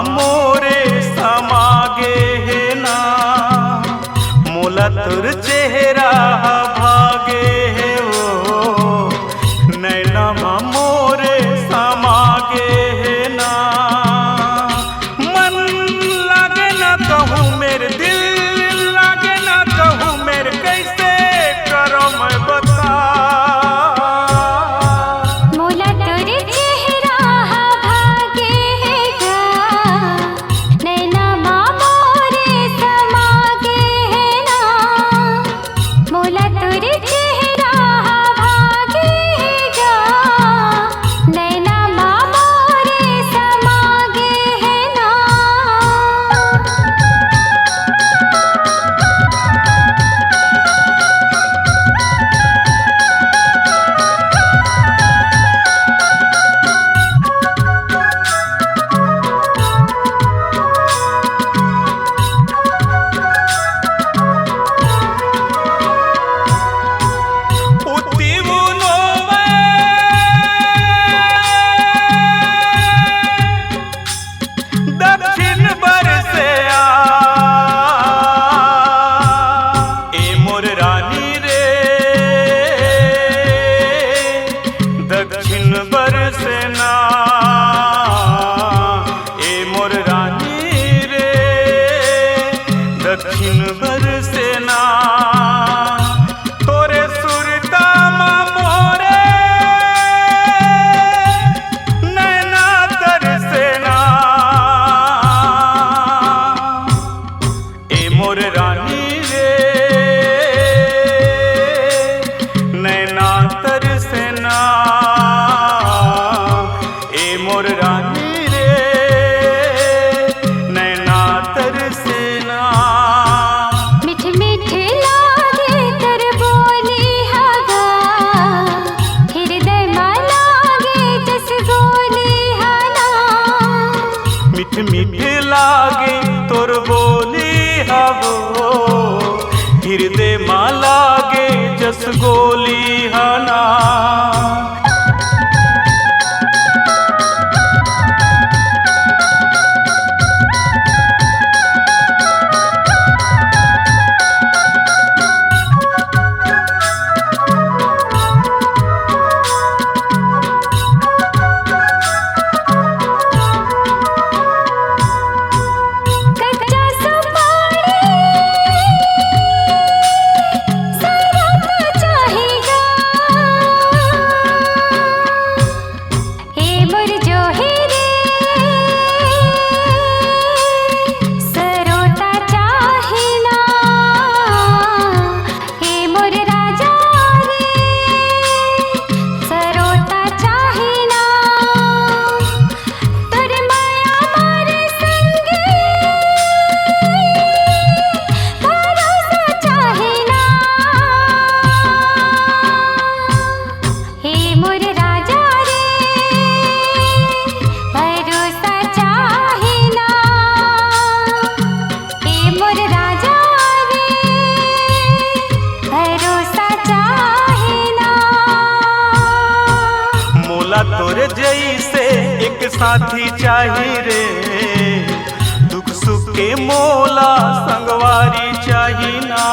मोरे समागे है ना, मोला तोर चेहरा भागे है वो, नैना मोरे समागे है ना। मन लागे ना कहूँ मेरे दिल लागे ना कहूँ मेरे, कैसे करो मैं बता। दक्षिण बरसेना ए मोर रानी रे, दक्षिण बरसेना तोरे सुरता मोरे नैना तरसेना। ए मोर रानी रे नैना तरसेना, मोर रानी रे नैना तरसेना। मिठ मिठ लागे कर बोली हगा, हृदय में लागे जस गोली हना। मिठ मिठ लागे तोर बोली हवो, हृदय में लागे जस गोली हना। तोरे जैसे एक साथी चाहिए रे, दुख सुख के मोला संगवारी चाहिए ना।